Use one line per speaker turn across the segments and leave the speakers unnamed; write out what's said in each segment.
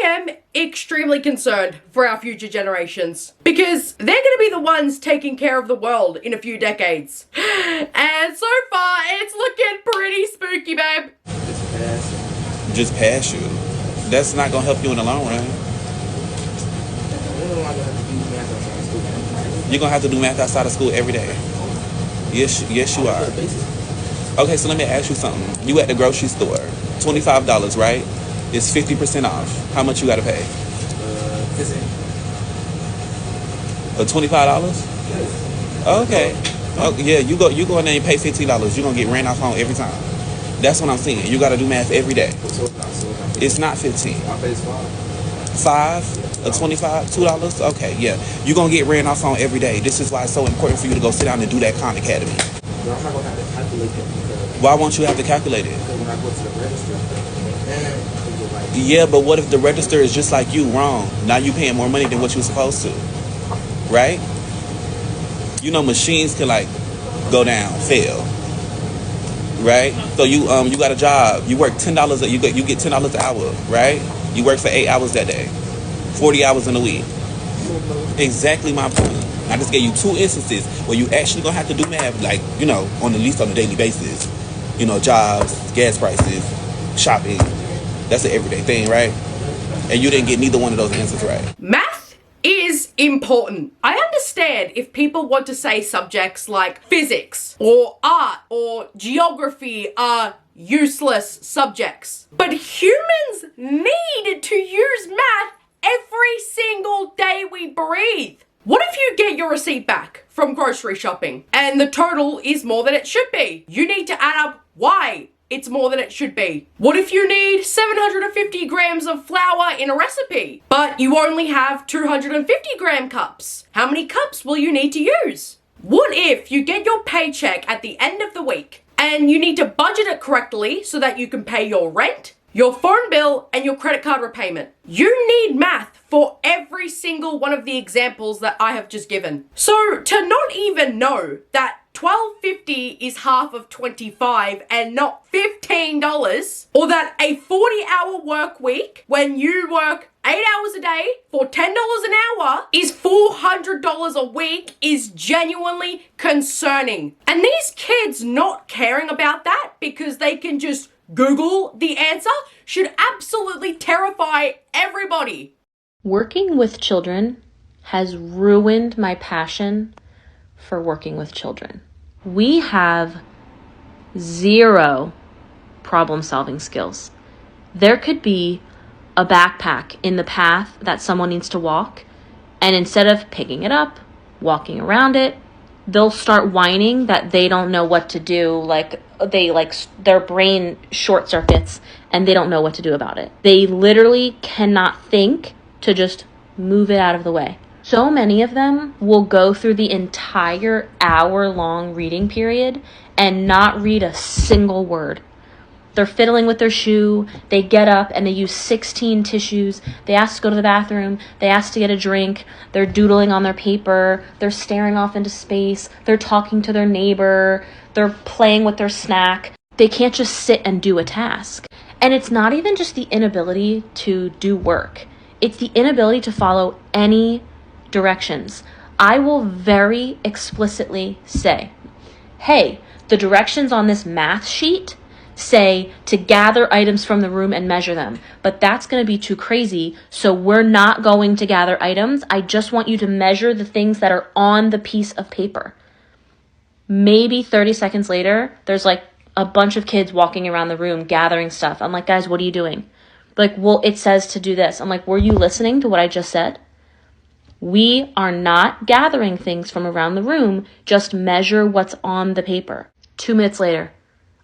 I am extremely concerned for our future generations because they're going to be the ones taking care of the world in a few decades. And so far, it's looking pretty spooky, babe.
Just pass you. That's not going to help you in the long run. You're going to have to do math outside of school every day. Yes, you are. Okay, so let me ask you something. You at the grocery store, $25, right? It's 50% off. How much you got to pay? $25? Okay. Oh, yeah, you go in there and pay $15. You're going to get ran off on every time. That's what I'm saying. You got to do math every day. It's not 15. 5? $25? $2? Okay, yeah. You're going to get ran off on every day. This is why it's so important for you to go sit down and do that Khan Academy.
I'm not going to have to calculate it.
Why won't you have to calculate it?
Because when I go to the register,
yeah, but what if the register is just like you, wrong? Now you paying more money than what you're supposed to, right? You know, machines can like go down, fail, right? So you got a job, you work $10, you get $10 an hour, right? You work for 8 hours that day, 40 hours in a week. Exactly my point. I just gave you 2 instances where you actually gonna have to do math, like, you know, on the least on a daily basis. You know, jobs, gas prices, shopping. That's an everyday thing, right? And you didn't get neither one of those answers right.
Math is important. I understand if people want to say subjects like physics or art or geography are useless subjects. But humans need to use math every single day we breathe. What if you get your receipt back from grocery shopping and the total is more than it should be? You need to add up why it's more than it should be. What if you need 750 grams of flour in a recipe, but you only have 250 gram cups? How many cups will you need to use? What if you get your paycheck at the end of the week and you need to budget it correctly so that you can pay your rent, your phone bill, and your credit card repayment? You need math for every single one of the examples that I have just given. So to not even know that $12.50 is half of $25 and not $15, or that a 40-hour work week when you work 8 hours a day for $10 an hour is $400 a week is genuinely concerning. And these kids not caring about that because they can just Google the answer should absolutely terrify everybody.
Working with children has ruined my passion for working with children. We have 0 problem-solving skills. There could be a backpack in the path that someone needs to walk, and instead of picking it up, walking around it, they'll start whining that they don't know what to do, their brain short circuits and they don't know what to do about it. They literally cannot think to just move it out of the way. So many of them will go through the entire hour-long reading period and not read a single word. They're fiddling with their shoe, they get up and they use 16 tissues, they ask to go to the bathroom, they ask to get a drink, they're doodling on their paper, they're staring off into space, they're talking to their neighbor, they're playing with their snack. They can't just sit and do a task. And it's not even just the inability to do work. It's the inability to follow any directions. I will very explicitly say, hey, the directions on this math sheet say to gather items from the room and measure them, but that's going to be too crazy, so we're not going to gather items. I just want you to measure the things that are on the piece of paper. Maybe 30 seconds later, there's like a bunch of kids walking around the room gathering stuff. I'm like, guys, what are you doing? Like, well, it says to do this. I'm like, were you listening to what I just said? We are not gathering things from around the room. Just measure what's on the paper. 2 minutes later,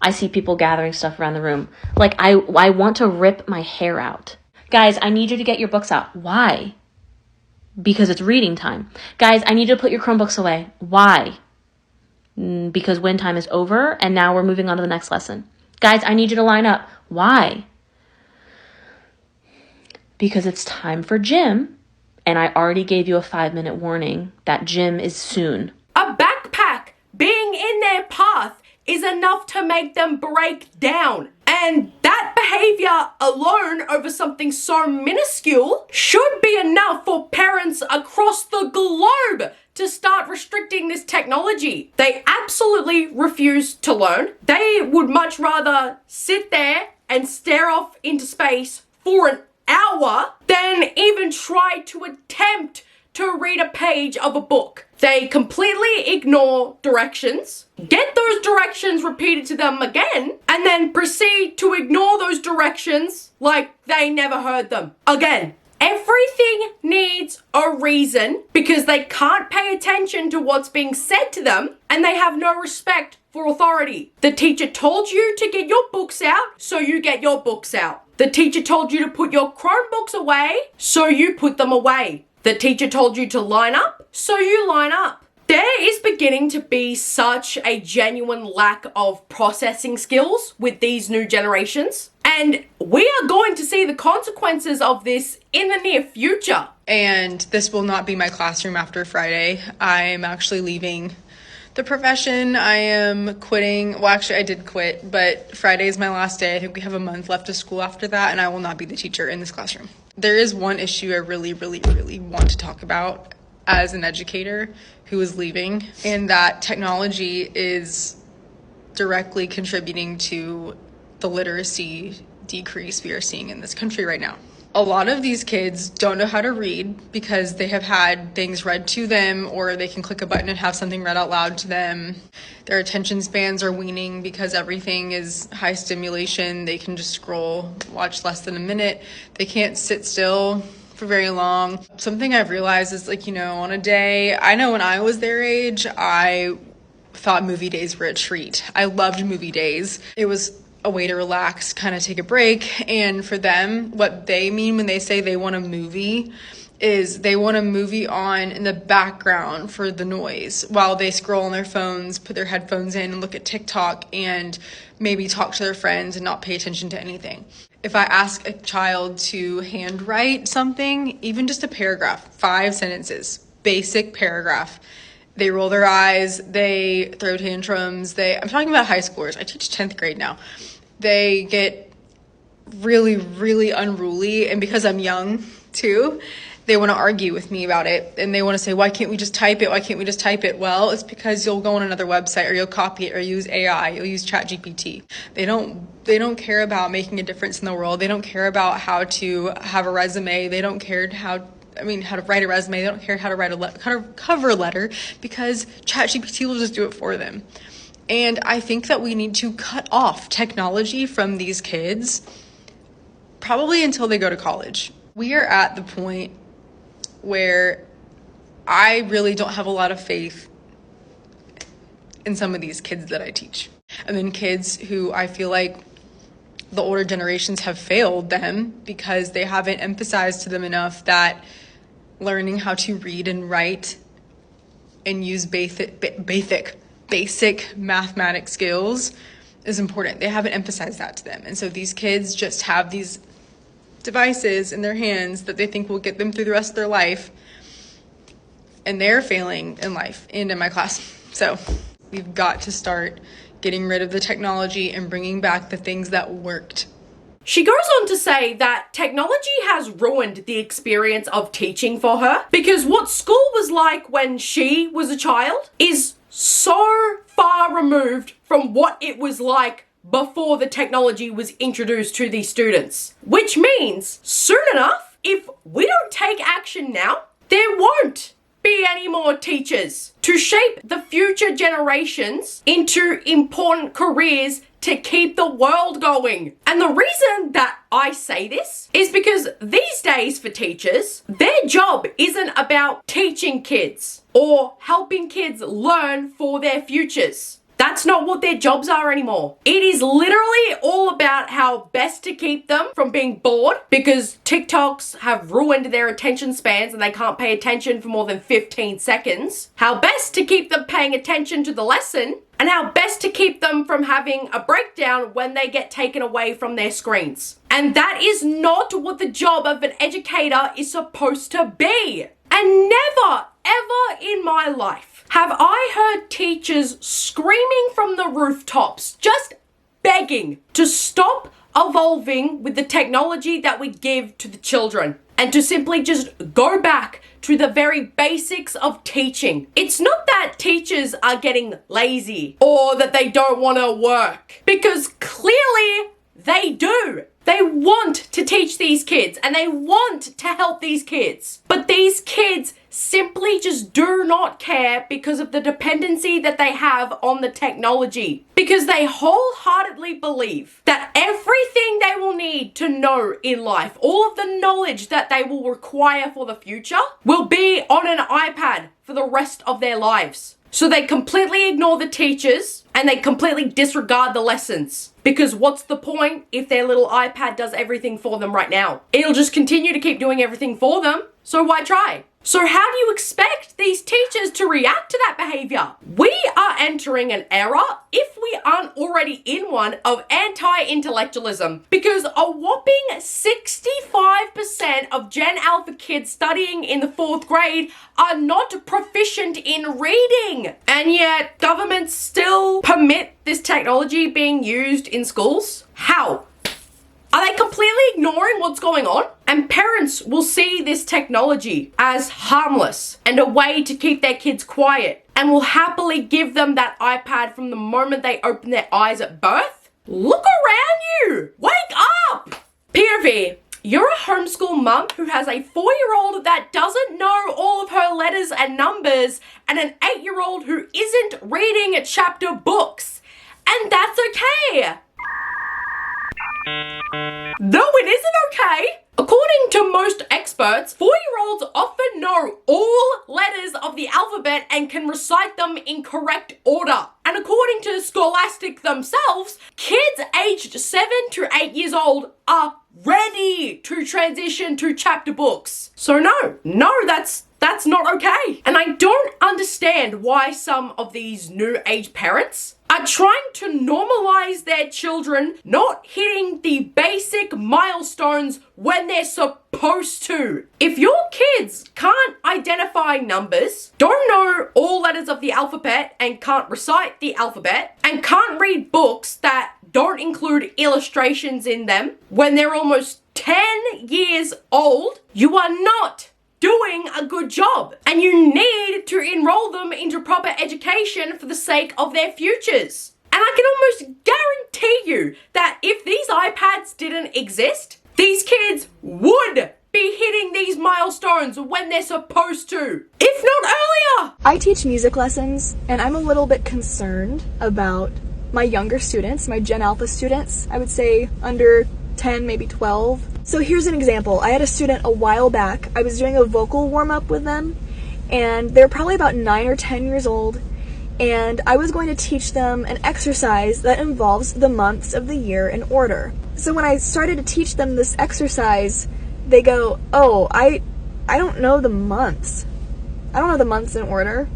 I see people gathering stuff around the room. Like, I want to rip my hair out. Guys, I need you to get your books out. Why? Because it's reading time. Guys, I need you to put your Chromebooks away. Why? Because win time is over and now we're moving on to the next lesson. Guys, I need you to line up. Why? Because it's time for gym and I already gave you a 5-minute warning that gym is soon.
A backpack being in their path is enough to make them break down. And that behavior alone over something so minuscule should be enough for parents across the globe to start restricting this technology. They absolutely refuse to learn. They would much rather sit there and stare off into space for an hour than even try to attempt to read a page of a book. They completely ignore directions, get those directions repeated to them again, and then proceed to ignore those directions like they never heard them again. Everything needs a reason because they can't pay attention to what's being said to them and they have no respect for authority. The teacher told you to get your books out, so you get your books out. The teacher told you to put your Chromebooks away, so you put them away. The teacher told you to line up, so you line up. There is beginning to be such a genuine lack of processing skills with these new generations. And we are going to see the consequences of this in the near future.
And this will not be my classroom after Friday. I'm actually leaving the profession. I am quitting. Well, actually, I did quit, but Friday is my last day. I think we have a month left of school after that, and I will not be the teacher in this classroom. There is one issue I really want to talk about as an educator who is leaving, and that technology is directly contributing to the literacy decrease we are seeing in this country right now. A lot of these kids don't know how to read because they have had things read to them, or they can click a button and have something read out loud to them. Their attention spans are waning because everything is high stimulation. They can just scroll, watch less than a minute. They can't sit still for very long. Something I've realized is, like, on a day, I know when I was their age, I thought movie days were a treat. I loved movie days. It was a way to relax, kind of take a break. And for them, what they mean when they say they want a movie is they want a movie on in the background for the noise while they scroll on their phones, put their headphones in and look at TikTok and maybe talk to their friends and not pay attention to anything. If I ask a child to handwrite something, even just a paragraph, 5 sentences, basic paragraph, they roll their eyes, they throw tantrums. I'm talking about high schoolers. I teach 10th grade now. They get really unruly. And because I'm young too, they want to argue with me about it. And they want to say, why can't we just type it? Why can't we just type it? Well, it's because you'll go on another website, or you'll copy it, or use AI, you'll use ChatGPT. They don't care about making a difference in the world. They don't care about how to have a resume. They don't care how to write a resume. They don't care how to write a cover letter because ChatGPT will just do it for them. And I think that we need to cut off technology from these kids probably until they go to college. We are at the point where I really don't have a lot of faith in some of these kids that I teach. And then kids who I feel like the older generations have failed them because they haven't emphasized to them enough that learning how to read and write and use basic mathematic skills is important. They haven't emphasized that to them. And so these kids just have these devices in their hands that they think will get them through the rest of their life. And they're failing in life and in my class. So we've got to start getting rid of the technology and bringing back the things that worked.
She goes on to say that technology has ruined the experience of teaching for her because what school was like when she was a child is so far removed from what it was like before the technology was introduced to these students. Which means, soon enough, if we don't take action now, there won't be any more teachers to shape the future generations into important careers to keep the world going. And the reason that I say this is because these days for teachers, their job isn't about teaching kids or helping kids learn for their futures. That's not what their jobs are anymore. It is literally all about how best to keep them from being bored because TikToks have ruined their attention spans and they can't pay attention for more than 15 seconds. How best to keep them paying attention to the lesson and how best to keep them from having a breakdown when they get taken away from their screens. And that is not what the job of an educator is supposed to be. And never, ever in my life have I heard teachers screaming from the rooftops, just begging to stop evolving with the technology that we give to the children, and to simply just go back to the very basics of teaching. It's not that teachers are getting lazy or that they don't want to work, because clearly they do. They want to teach these kids and they want to help these kids. But these kids simply just do not care because of the dependency that they have on the technology. Because they wholeheartedly believe that everything they will need to know in life, all of the knowledge that they will require for the future, will be on an iPad for the rest of their lives. So they completely ignore the teachers and they completely disregard the lessons. Because what's the point if their little iPad does everything for them right now? It'll just continue to keep doing everything for them. So why try? So how do you expect these teachers to react to that behavior? We are entering an era, if we aren't already in one, of anti-intellectualism. Because a whopping 65% of Gen Alpha kids studying in the 4th grade are not proficient in reading. And yet governments still permit this technology being used in schools? How? Are they completely ignoring what's going on? And parents will see this technology as harmless and a way to keep their kids quiet, and will happily give them that iPad from the moment they open their eyes at birth? Look around you! Wake up! POV. You're a homeschool mum who has a 4-year-old that doesn't know all of her letters and numbers, and an 8-year-old who isn't reading chapter books. And that's okay. No, it isn't okay. According to most experts, 4-year-olds often know all letters of the alphabet and can recite them in correct order. And according to Scholastic themselves, kids aged 7 to 8 years old are ready to transition to chapter books. So no, that's not okay. And I don't understand why some of these new age parents are trying to normalize their children not hitting the basic milestones when they're supposed to. If your kids can't identify numbers, don't know all letters of the alphabet and can't recite the alphabet, and can't read books that don't include illustrations in them when they're almost 10 years old, you are not doing a good job, and you need to enroll them into proper education for the sake of their futures. And I can almost guarantee you that if these iPads didn't exist, these kids would be hitting these milestones when they're supposed to, if not earlier.
I teach music lessons, and I'm a little bit concerned about my younger students, my Gen Alpha students, I would say under 10, maybe 12. So here's an example. I had a student a while back. I was doing a vocal warm-up with them, and they're probably about 9 or 10 years old, and I was going to teach them an exercise that involves the months of the year in order. So when I started to teach them this exercise, they go, "Oh, I don't know the months. I don't know the months in order."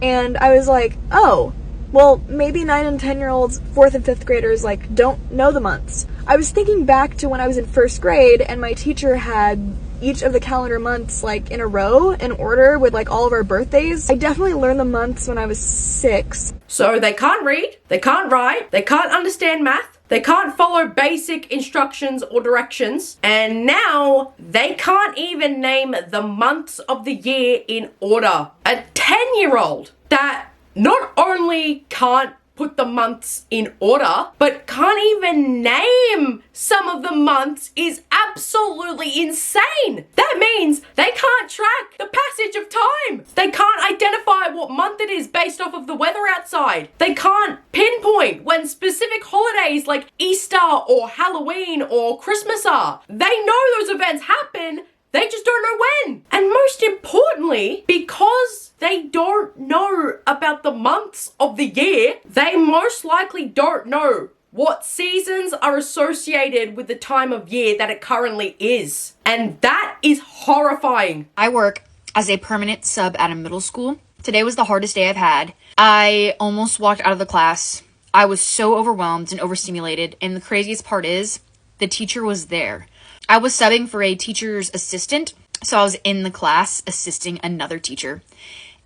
And I was like, "Oh, well, maybe 9 and 10-year-olds, 4th and 5th graders, don't know the months." I was thinking back to when I was in 1st grade and my teacher had each of the calendar months, in a row, in order, with, all of our birthdays. I definitely learned the months when I was 6.
So they can't read, they can't write, they can't understand math, they can't follow basic instructions or directions, and now they can't even name the months of the year in order. A 10-year-old that not only can't put the months in order, but can't even name some of the months is absolutely insane. That means they can't track the passage of time. They can't identify what month it is based off of the weather outside. They can't pinpoint when specific holidays like Easter or Halloween or Christmas are. They know those events happen, they just don't know when. And most importantly, because they don't know about the months of the year, they most likely don't know what seasons are associated with the time of year that it currently is. And that is horrifying.
I work as a permanent sub at a middle school. Today was the hardest day I've had. I almost walked out of the class. I was so overwhelmed and overstimulated. And the craziest part is, the teacher was there. I was subbing for a teacher's assistant, so I was in the class assisting another teacher.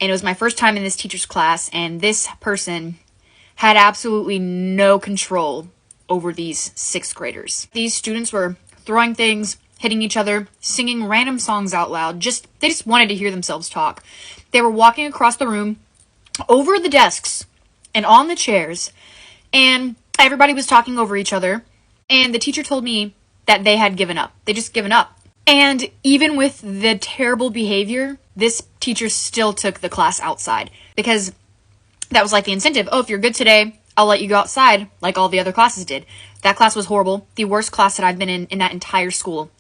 And it was my first time in this teacher's class, and this person had absolutely no control over these 6th graders. These students were throwing things, hitting each other, singing random songs out loud. They just wanted to hear themselves talk. They were walking across the room, over the desks, and on the chairs, and everybody was talking over each other. And the teacher told me that they had given up. They just given up. And even with the terrible behavior, this teacher still took the class outside because that was like the incentive. Oh, if you're good today, I'll let you go outside like all the other classes did. That class was horrible. The worst class that I've been in that entire school.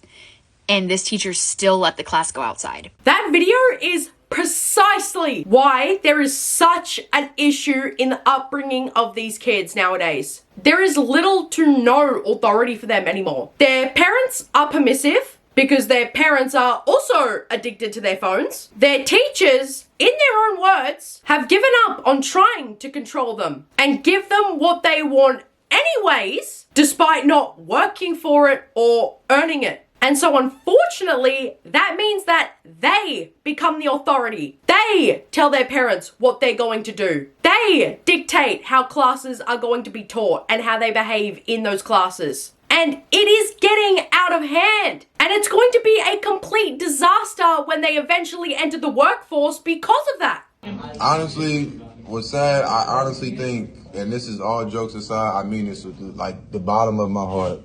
And this teacher still let the class go outside.
That video is precisely why there is such an issue in the upbringing of these kids nowadays. There is little to no authority for them anymore. Their parents are permissive because their parents are also addicted to their phones. Their teachers, in their own words, have given up on trying to control them and give them what they want anyways, despite not working for it or earning it. And so unfortunately, that means that they become the authority. They tell their parents what they're going to do. They dictate how classes are going to be taught and how they behave in those classes. And it is getting out of hand. And it's going to be a complete disaster when they eventually enter the workforce because of that.
Honestly, what's sad, I honestly think, and this is all jokes aside, I mean this with like the bottom of my heart,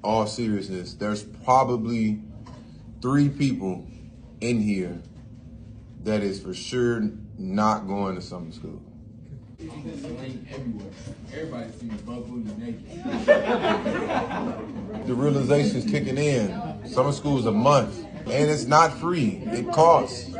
all seriousness, there's probably 3 people in here that is for sure not going to summer school. The realization is kicking in. Summer school is a month, and it's not free. It costs.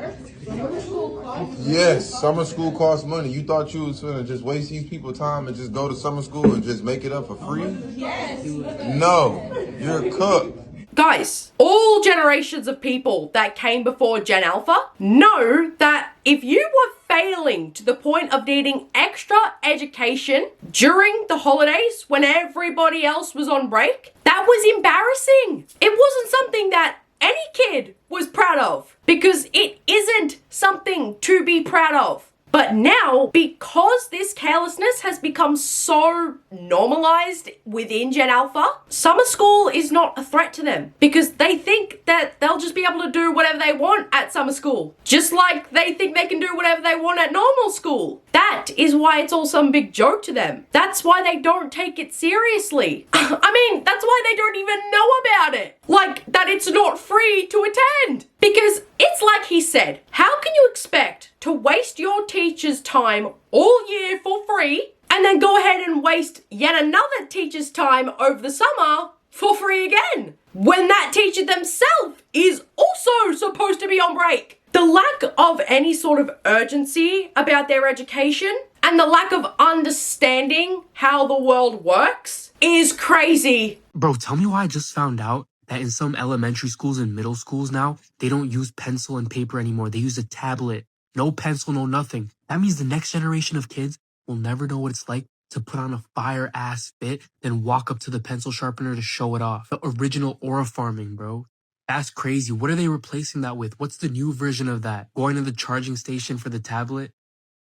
Yes, summer school costs money. You thought you was gonna just waste these people's time and just go to summer school and just make it up for free? Yes. No, you're cooked.
Guys, all generations of people that came before Gen Alpha know that if you were failing to the point of needing extra education during the holidays when everybody else was on break, that was embarrassing. It wasn't something that any kid was proud of because it isn't something to be proud of. But now, because this carelessness has become so normalized within Gen Alpha, summer school is not a threat to them because they think that they'll just be able to do whatever they want at summer school, just like they think they can do whatever they want at normal school. That is why it's all some big joke to them. That's why they don't take it seriously. I mean, that's why they don't even know about it. Like, that it's not free to attend. Because it's like he said, how can you expect to waste your teacher's time all year for free and then go ahead and waste yet another teacher's time over the summer for free again when that teacher themselves is also supposed to be on break? The lack of any sort of urgency about their education and the lack of understanding how the world works is crazy.
Bro, tell me why I just found out that in some elementary schools and middle schools now, they don't use pencil and paper anymore. They use a tablet. No pencil, no nothing. That means the next generation of kids will never know what it's like to put on a fire-ass fit, then walk up to the pencil sharpener to show it off. The original aura farming, bro. That's crazy. What are they replacing that with? What's the new version of that? Going to the charging station for the tablet?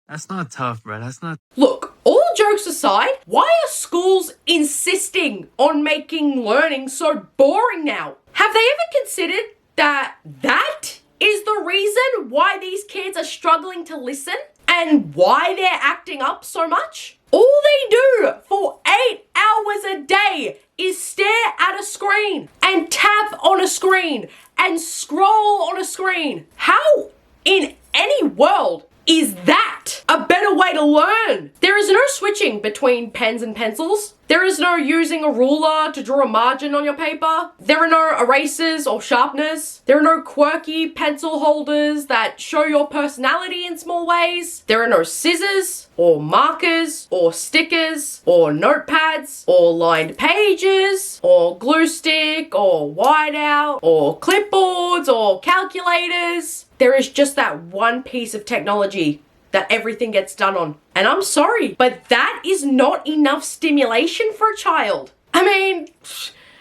That's not tough, bro. That's not...
Look, all jokes aside, why are schools insisting on making learning so boring now? Have they ever considered that is the reason why these kids are struggling to listen and why they're acting up so much? All they do for 8 hours a day is stare at a screen and tap on a screen and scroll on a screen. How in any world is that a better way to learn? There is no switching between pens and pencils. There is no using a ruler to draw a margin on your paper. There are no erasers or sharpeners. There are no quirky pencil holders that show your personality in small ways. There are no scissors or markers or stickers or notepads or lined pages or glue stick or whiteout or clipboards or calculators. There is just that one piece of technology that everything gets done on. And I'm sorry, but that is not enough stimulation for a child. I mean,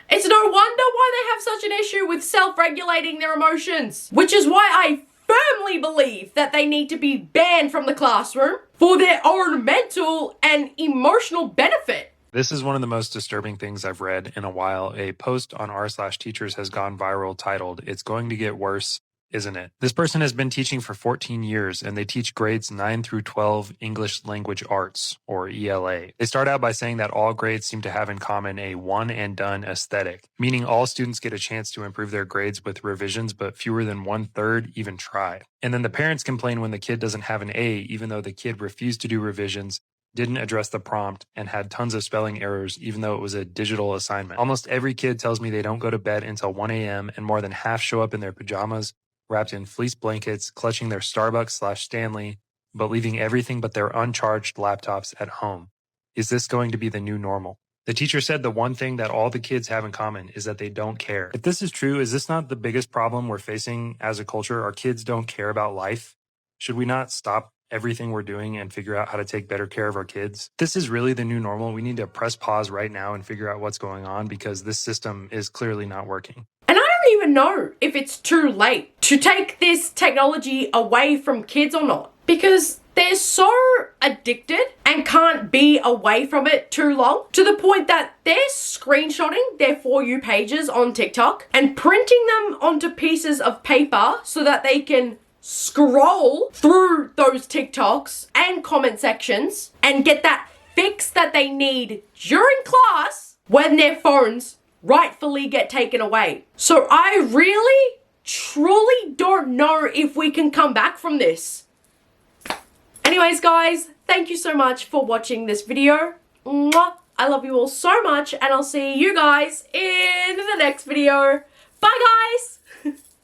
it's no wonder why they have such an issue with self-regulating their emotions, which is why I firmly believe that they need to be banned from the classroom for their own mental and emotional benefit.
This is one of the most disturbing things I've read in a while. A post on r/teachers has gone viral titled, "It's going to get worse, isn't it?" This person has been teaching for 14 years and they teach grades 9 through 12 English language arts, or ELA. They start out by saying that all grades seem to have in common a one and done aesthetic, meaning all students get a chance to improve their grades with revisions, but fewer than 1/3 even try. And then the parents complain when the kid doesn't have an A, even though the kid refused to do revisions, didn't address the prompt, and had tons of spelling errors even though it was a digital assignment. Almost every kid tells me they don't go to bed until 1 a.m. and more than half show up in their pajamas, wrapped in fleece blankets, clutching their Starbucks/Stanley, but leaving everything but their uncharged laptops at home. Is this going to be the new normal? The teacher said the one thing that all the kids have in common is that they don't care. If this is true, is this not the biggest problem we're facing as a culture? Our kids don't care about life? Should we not stop everything we're doing and figure out how to take better care of our kids? This is really the new normal. We need to press pause right now and figure out what's going on because this system is clearly not working.
And I don't even know if it's too late to take this technology away from kids or not, because they're so addicted and can't be away from it too long, to the point that they're screenshotting their For You pages on TikTok and printing them onto pieces of paper so that they can scroll through those TikToks and comment sections and get that fix that they need during class when their phones rightfully get taken away. So I really, truly don't know if we can come back from this. Anyways, guys, thank you so much for watching this video. Mwah. I love you all so much, and I'll see you guys in the next video. Bye, guys!